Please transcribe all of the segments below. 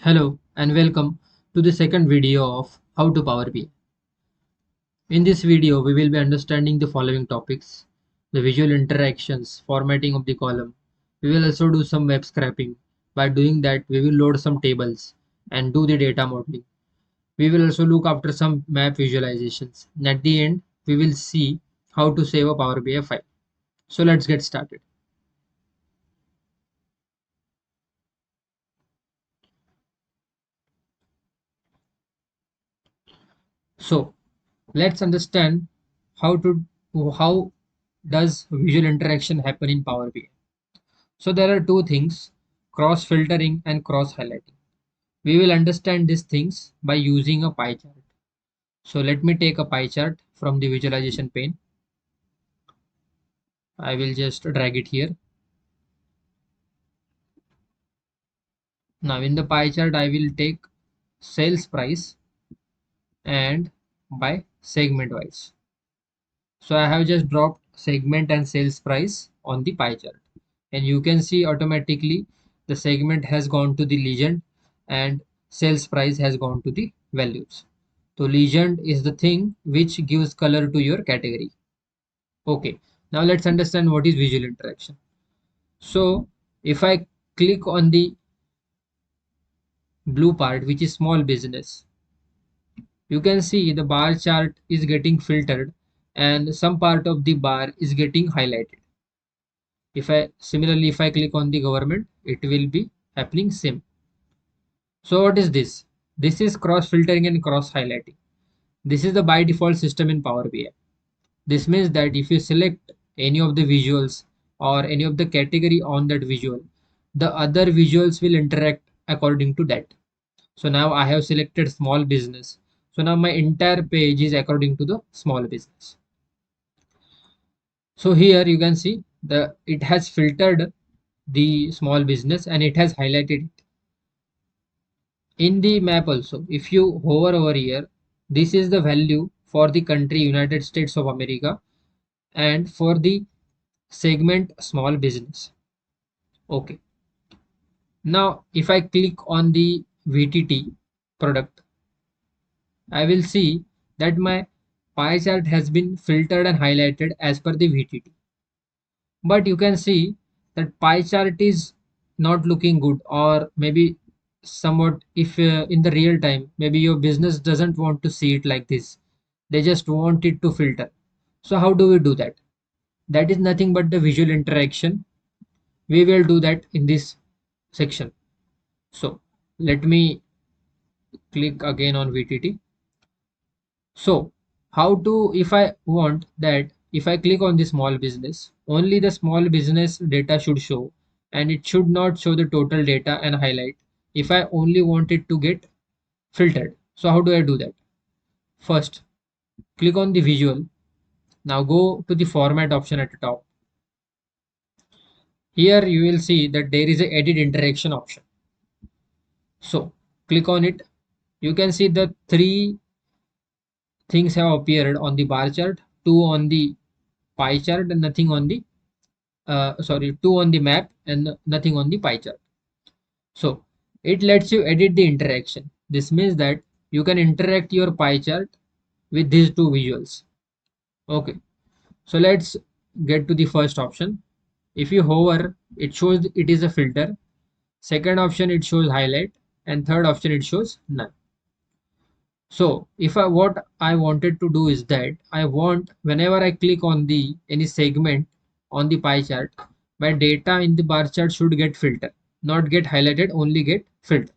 Hello and welcome to the second video of How to Power BI. In this video, we will be understanding the following topics: the visual interactions, formatting of the column. We will also do some web scraping. By doing that, we will load some tables and do the data modeling. We will also look after some map visualizations. And at the end, we will see how to save a Power BI file. So let's get started. So let's understand how does visual interaction happen in Power BI. So there are two things: cross filtering and cross highlighting. We will understand these things by using a pie chart. So let me take a pie chart from the visualization pane. I will just drag it here. Now in the pie chart, I will take sales price and by segment wise. So I have just dropped segment and sales price on the pie chart, and you can see automatically the segment has gone to the legend and sales price has gone to the values. So legend is the thing which gives color to your category. Okay, now let's understand what is visual interaction. So if I click on the blue part, which is small business, you can see the bar chart is getting filtered and some part of the bar is getting highlighted. If I click on the government, it will be happening same. So what is this? This is cross filtering and cross highlighting. This is the by default system in Power BI. This means that if you select any of the visuals or any of the category on that visual, the other visuals will interact according to that. So now I have selected small business. So now my entire page is according to the small business. So here you can see it has filtered the small business and it has highlighted it. In the map also, if you hover over here, this is the value for the country United States of America and for the segment small business. Okay, now if I click on the VTT product, I will see that my pie chart has been filtered and highlighted as per the VTT. But you can see that pie chart is not looking good, or maybe somewhat, if in the real time maybe your business doesn't want to see it like this, they just want it to filter. So how do we do that? That is nothing but the visual interaction. We will do that in this section. So let me click again on VTT. So how to, if I want that, if I click on the small business, only the small business data should show and it should not show the total data and highlight if I only want it to get filtered. So how do I do that? First, click on the visual. Now go to the format option at the top. Here you will see that there is a edit interaction option. So click on it. You can see the three things have appeared on the bar chart, two on the pie chart and nothing on the two on the map and nothing on the pie chart. So it lets you edit the interaction. This means that you can interact your pie chart with these two visuals. Okay, so let's get to the first option. If you hover, it shows it is a filter. Second option, it shows highlight, and third option, it shows none. So if what I wanted to do is that I want, whenever I click on the any segment on the pie chart, my data in the bar chart should get filtered, not get highlighted, only get filtered.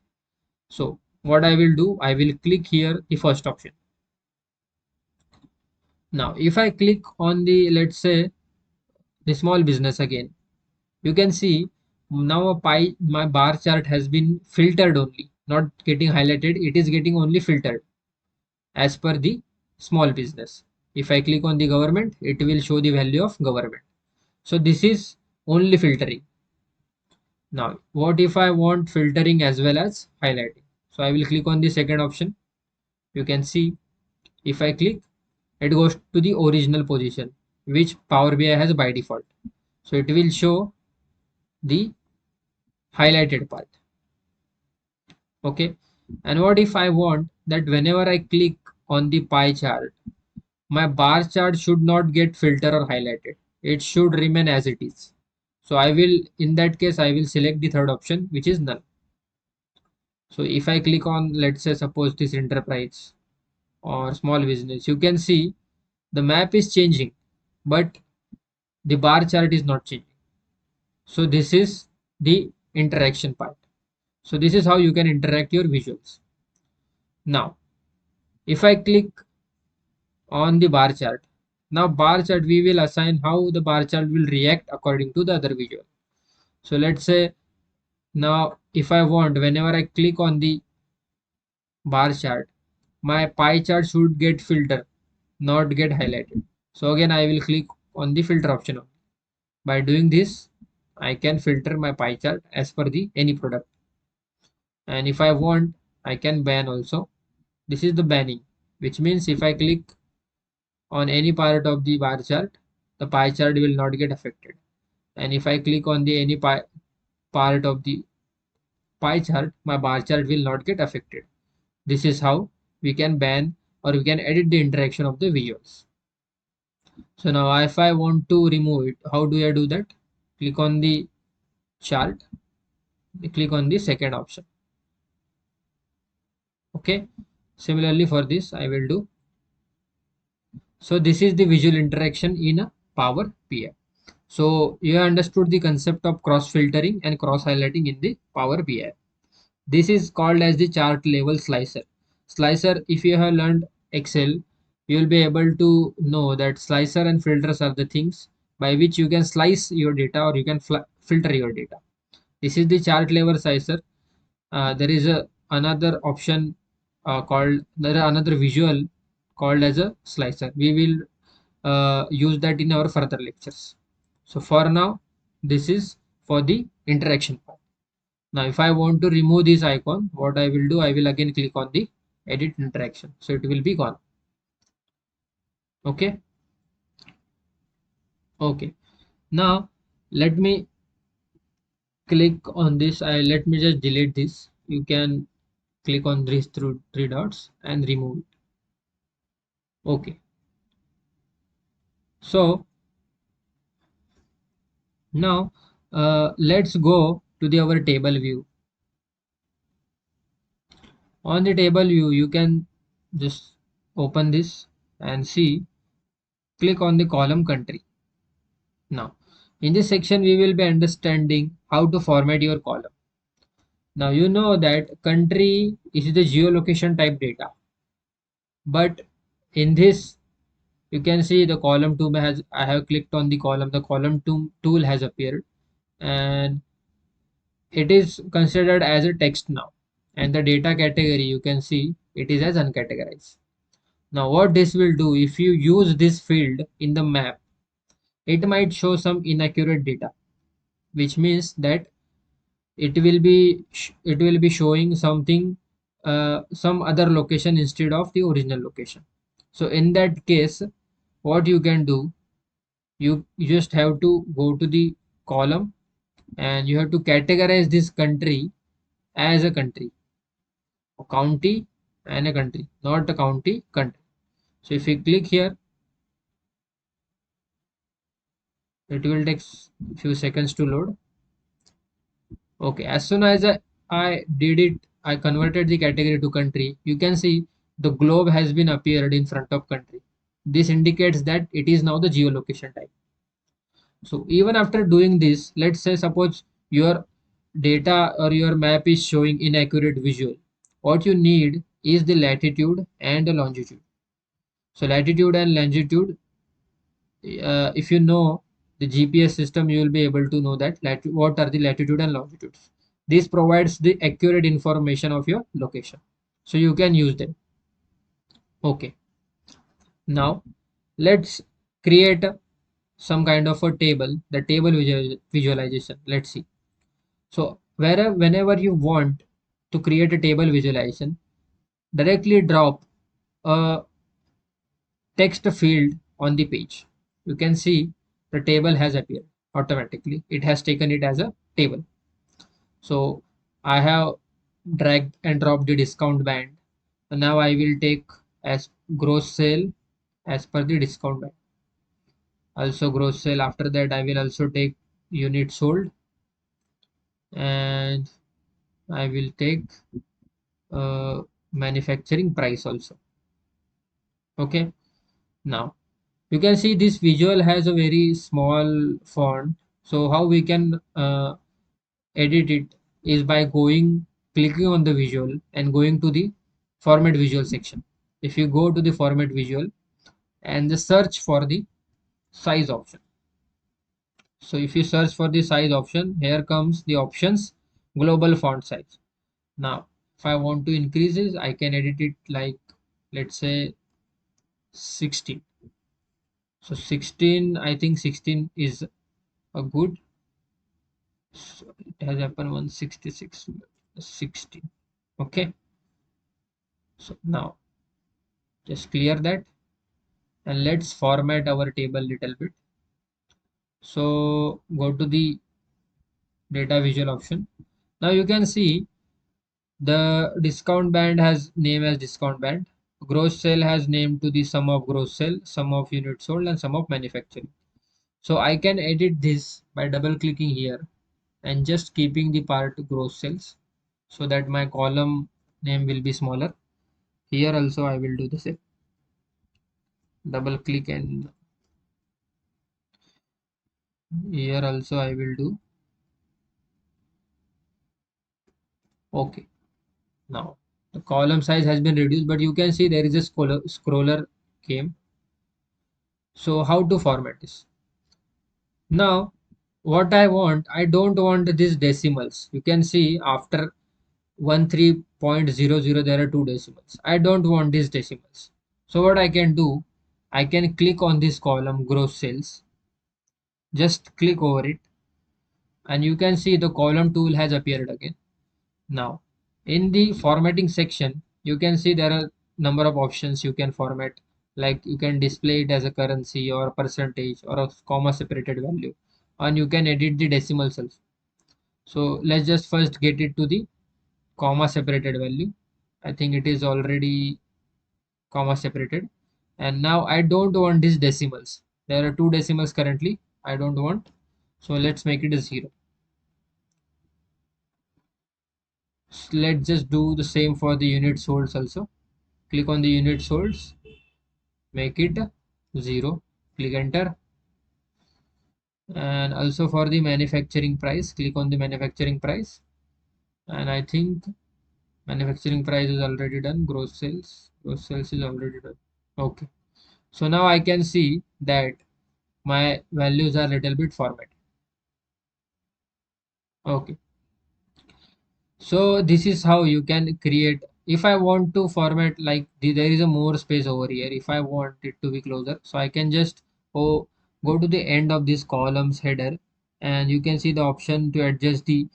So what I will do, I will click here the first option. Now if I click on the, let's say, the small business again, you can see now my bar chart has been filtered only, not getting highlighted, it is getting only filtered as per the small business. If I click on the government, it will show the value of government. So this is only filtering. Now what if I want filtering as well as highlighting? So I will click on the second option. You can see if I click, it goes to the original position which Power BI has by default. So it will show the highlighted part. Okay. And what if I want that whenever I click on the pie chart, my bar chart should not get filtered or highlighted. It should remain as it is. So I will, in that case, I will select the third option, which is none. So if I click on, let's say, suppose this enterprise or small business, you can see the map is changing, but the bar chart is not changing. So this is the interaction part. So this is how you can interact your visuals. Now, if I click on the bar chart, now bar chart we will assign how the bar chart will react according to the other visual. So let's say now if I want, whenever I click on the bar chart, my pie chart should get filtered, not get highlighted. So again, I will click on the filter option. By doing this, I can filter my pie chart as per the any product. And if I want, I can ban also. This is the banning, which means if I click on any part of the bar chart, the pie chart will not get affected. And if I click on the any part of the pie chart, my bar chart will not get affected. This is how we can ban or we can edit the interaction of the visuals. So now if I want to remove it, how do I do that? Click on the chart, click on the second option. Okay. Similarly for this, I will do. So this is the visual interaction in a Power BI. So you have understood the concept of cross filtering and cross highlighting in the Power BI. This is called as the chart level slicer. Slicer, if you have learned Excel, you will be able to know that slicer and filters are the things by which you can slice your data or you can filter your data. This is the chart level slicer. There is another option called, there are another visual called as a slicer. We will use that in our further lectures. So for now, this is for the interaction part. Now, if I want to remove this icon, what I will do, I will again click on the edit interaction. So it will be gone. Okay. Okay. Now, let me click on this. Let me just delete this. You can click on these through three dots and remove it. Okay. So now let's go to the our table view. On the table view, you can just open this and see, click on the column country. Now, in this section, we will be understanding how to format your column. Now, you know that country is the geolocation type data, but in this, you can see the column 2 has, I have clicked on the column, the column 2 tool has appeared and it is considered as a text now. And the data category, you can see it is as uncategorized. Now, what this will do, if you use this field in the map, it might show some inaccurate data, which means that it will be showing something some other location instead of the original location. So in that case, what you can do, you just have to go to the column and you have to categorize this country as a country, a county and a country, not a county country. So if you click here, it will take few seconds to load. Okay, as soon as I did it, I converted the category to country. You can see the globe has been appeared in front of country. This indicates that it is now the geolocation type. So even after doing this, let's say suppose your data or your map is showing inaccurate visual. What you need is the latitude and the longitude. So latitude and longitude, if you know the GPS system, you will be able to know that what are the latitude and longitudes. This provides the accurate information of your location. So you can use them. Okay. Now let's create some kind of a table, the table visualization. Let's see. So whenever you want to create a table visualization, directly drop a text field on the page. You can see the table has appeared automatically. It has taken it as a table. So I have drag and drop the discount band. So now I will take as gross sale as per the discount band. Also gross sale. After that, I will also take unit sold, and I will take manufacturing price also. Okay. Now you can see this visual has a very small font. So how we can edit it is by clicking on the visual and going to the format visual section. If you go to the format visual and the search for the size option. So if you search for the size option, here comes the options global font size. Now if I want to increase it, I can edit it like, let's say, 16. So 16, I think 16 is a good. So it has happened 166, 16. Okay. So now just clear that and let's format our table little bit. So go to the data visual option. Now you can see the discount band has name as discount band. Gross sale has name to the sum of gross sale, sum of units sold, and sum of manufacturing. So I can edit this by double clicking here and just keeping the part gross sales so that my column name will be smaller. Here also I will do the same. Double click, and here also I will do. Okay. Now the column size has been reduced, but you can see there is a scroller came. So how to format this? Now what I don't want these decimals. You can see after 13.00 there are two decimals. I don't want these decimals. So what I can do, I can click on this column gross sales. Just click over it and you can see the column tool has appeared again. Now in the formatting section, you can see there are number of options you can format, like you can display it as a currency or a percentage or a comma separated value, and you can edit the decimals also. So let's just first get it to the comma separated value. I think it is already comma separated. And now I don't want these decimals. There are two decimals currently. I don't want. So let's make it a 0. Let's just do the same for the unit solds also. Click on the unit solds, make it 0. Click enter. And also for the manufacturing price, click on the manufacturing price. And I think manufacturing price is already done. Gross sales is already done. Okay. So now I can see that my values are little bit formatted. Okay. So this is how you can create. If I want to format like there is a more space over here. If I want it to be closer, so I can just go to the end of this columns header, and you can see the option to adjust the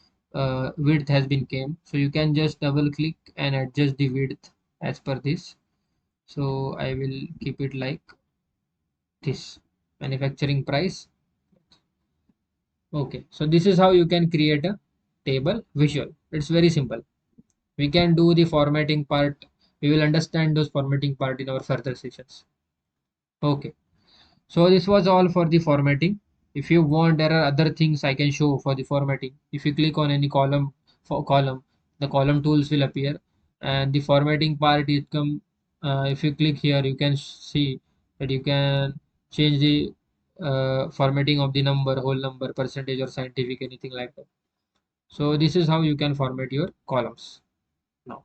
width has been came. So you can just double click and adjust the width as per this. So I will keep it like this. Manufacturing price. Okay, so this is how you can create a table visual. It's very simple. We can do the formatting part. We will understand those formatting part in our further sessions. Okay, so this was all for the formatting. If you want, there are other things I can show for the formatting. If you click on any column for column, the column tools will appear, and the formatting part is come. If you click here, you can see that you can change the formatting of the number, whole number, percentage, or scientific, anything like that. So this is how you can format your columns. Now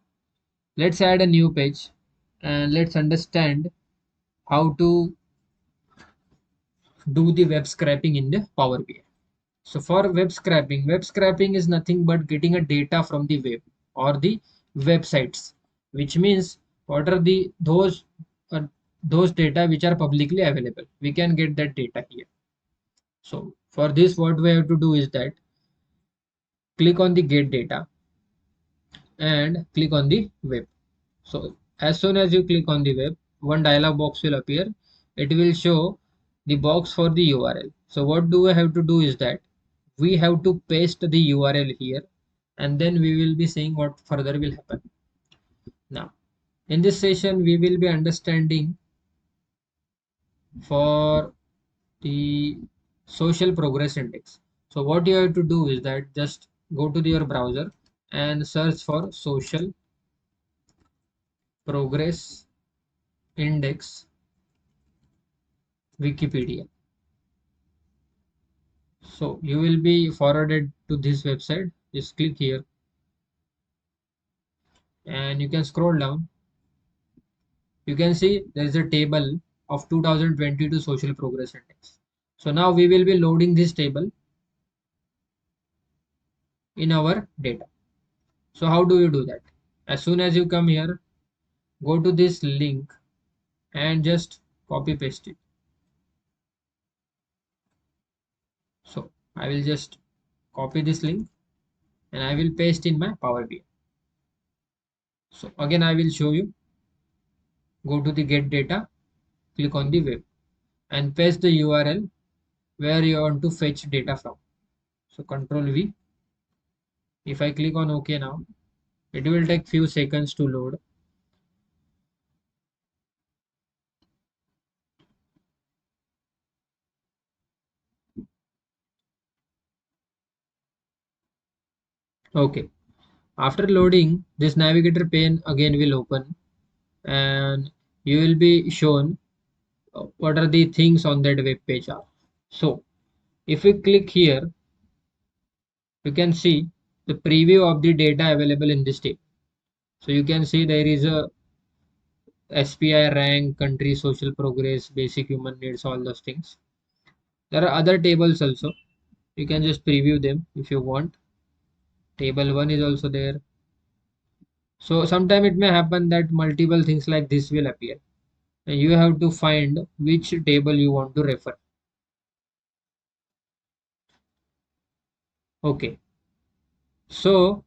let's add a new page and let's understand how to do the web scraping in the Power BI. So for web scraping is nothing but getting a data from the web or the websites, which means what are the those data which are publicly available. We can get that data here. So for this, what we have to do is that click on the get data and click on the web. So as soon as you click on the web, one dialog box will appear. It will show the box for the URL. So what do we have to do is that we have to paste the URL here and then we will be seeing what further will happen. Now, in this session, we will be understanding for the social progress index. So what you have to do is that just go to your browser and search for social progress index Wikipedia. So you will be forwarded to this website. Just click here and you can scroll down. You can see there is a table of 2022 social progress index. So now we will be loading this table in our data. So how do you do that? As soon as you come here, go to this link and just copy paste it. So I will just copy this link and I will paste in my Power BI. So again I will show you. Go to the get data, click on the web and paste the URL where you want to fetch data from. So Control V. If I click on OK now, it will take few seconds to load. Okay. After loading, this navigator pane again will open and you will be shown what are the things on that web page are. So if we click here, you can see the preview of the data available in this table. So you can see there is a SPI rank, country, social progress, basic human needs, all those things. There are other tables also. You can just preview them if you want. Table 1 is also there. So sometime it may happen that multiple things like this will appear. And you have to find which table you want to refer. Okay. So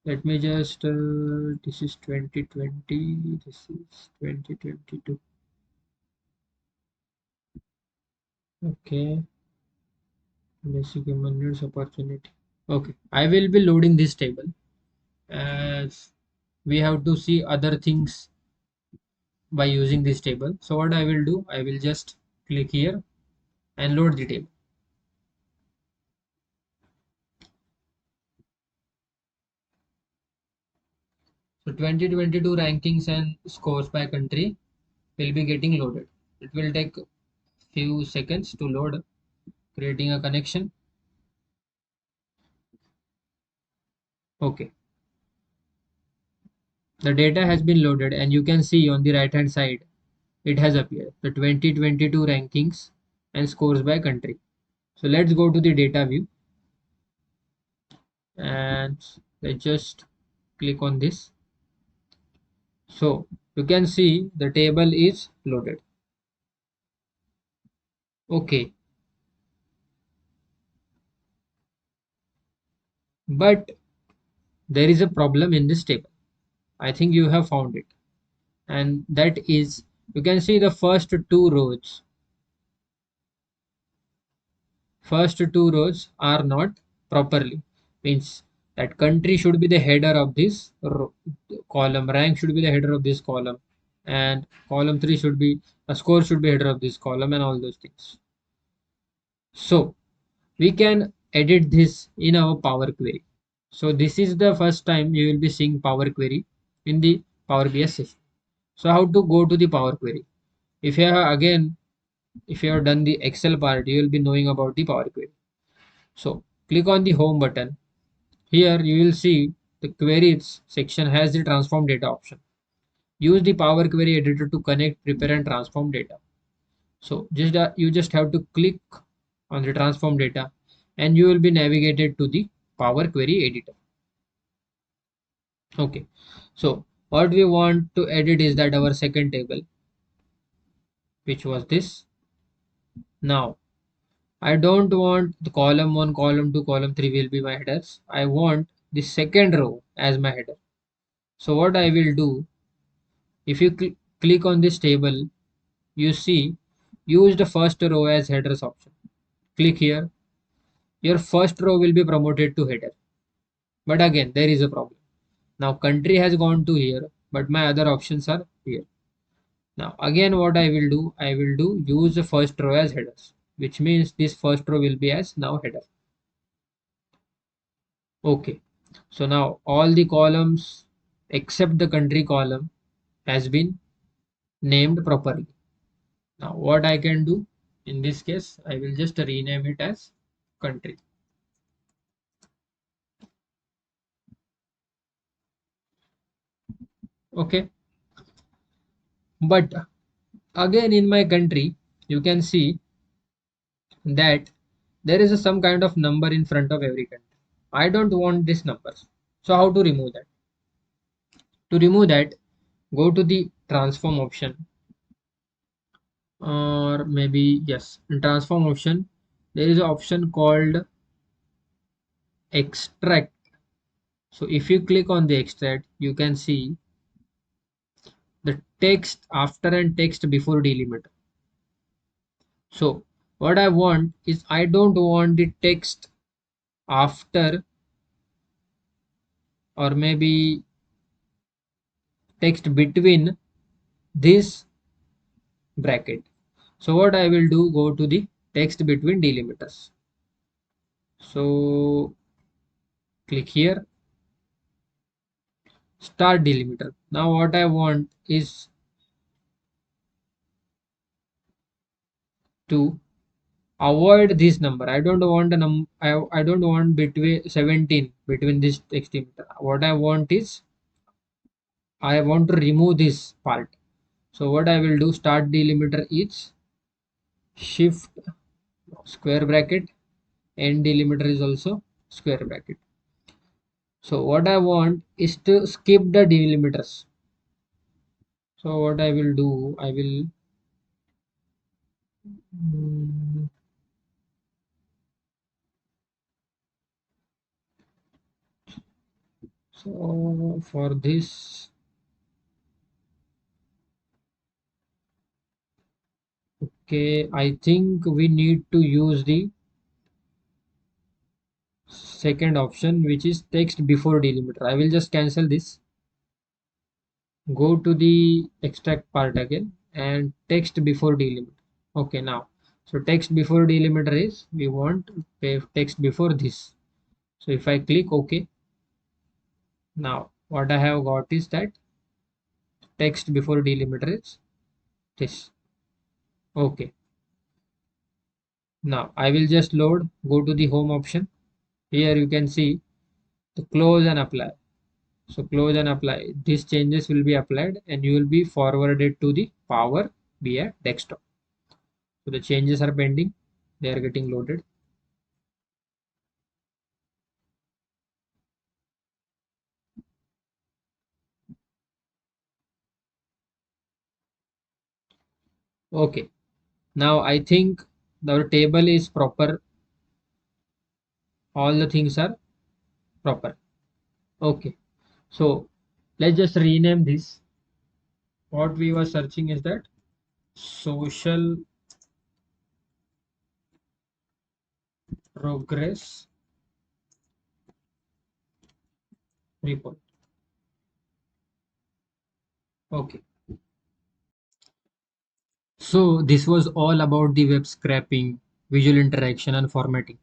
let me just this is 2020, this is 2022. Okay, basic human needs opportunity. Okay, I will be loading this table as we have to see other things by using this table. So what I will do, I will just click here and load the table. So 2022 rankings and scores by country will be getting loaded. It will take few seconds to load, creating a connection. Okay, the data has been loaded and you can see on the right hand side it has appeared the 2022 rankings and scores by country. So let's go to the data view and let's just click on this. So you can see the table is loaded. Okay, but there is a problem in this table. I think you have found it, and that is you can see the first two rows are not properly, means that country should be the header of this column, rank should be the header of this column, and column 3 should be a score should be header of this column and all those things. So we can edit this in our Power Query. So this is the first time you will be seeing Power Query in the Power BI session. So how to go to the Power Query? If you have again, if you have done the Excel part, you will be knowing about the Power Query. So click on the Home button. Here you will see the Queries section has the Transform Data option. Use the Power Query editor to connect, prepare and transform data. So just you just have to click on the transform data and you will be navigated to the Power Query editor. Okay, so what we want to edit is that our second table, which was this. Now I don't want the column 1, column 2, column 3 will be my headers. I want the second row as my header. So what I will do, if you click on this table, you see use the first row as headers option. Click here your first row will be promoted to header. But again, there is a problem. Now country has gone to here, but my other options are here. Now again what I will do use the first row as headers, which means this first row will be as now header. Okay. So now all the columns except the country column has been named properly. Now what I can do in this case, I will just rename it as country. Okay. But again in my country, you can see that there is some kind of number in front of every country. I don't want this numbers. So how to remove that? To remove that, go to the transform option, or maybe yes, in transform option, there is an option called extract. So if you click on the extract, you can see the text after and text before delimiter. So what I want is I don't want the text after or maybe text between this bracket. So what I will do, go to the text between delimiters. So click here, start delimiter. Now what I want is to avoid this number. I don't want a I don't want between 17 between this text delimiter. What I want is I want to remove this part. So what I will do, start delimiter is shift square bracket, end delimiter is also square bracket. So what I want is to skip the delimiters. So what I will do, I will mm, so for this, okay, I think we need to use the second option, which is text before delimiter. I will just cancel this, go to the extract part again and text before delimiter. Okay, now so text before delimiter is we want text before this. So if I click OK, now what I have got is that text before delimiter is this. Okay, now I will just load, go to the home option. Here you can see the close and apply. So close and apply. These changes will be applied and you will be forwarded to the Power BI desktop. So the changes are pending. They are getting loaded. Okay. Now I think our table is proper. All the things are proper. Okay. So let's just rename this. What we were searching is that social progress report. Okay. So this was all about the web scraping, visual interaction and formatting.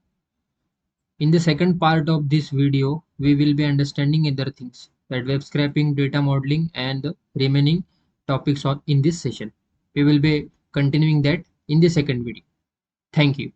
In the second part of this video, we will be understanding other things that web scraping, data modeling and the remaining topics in this session. We will be continuing that in the second video. Thank you.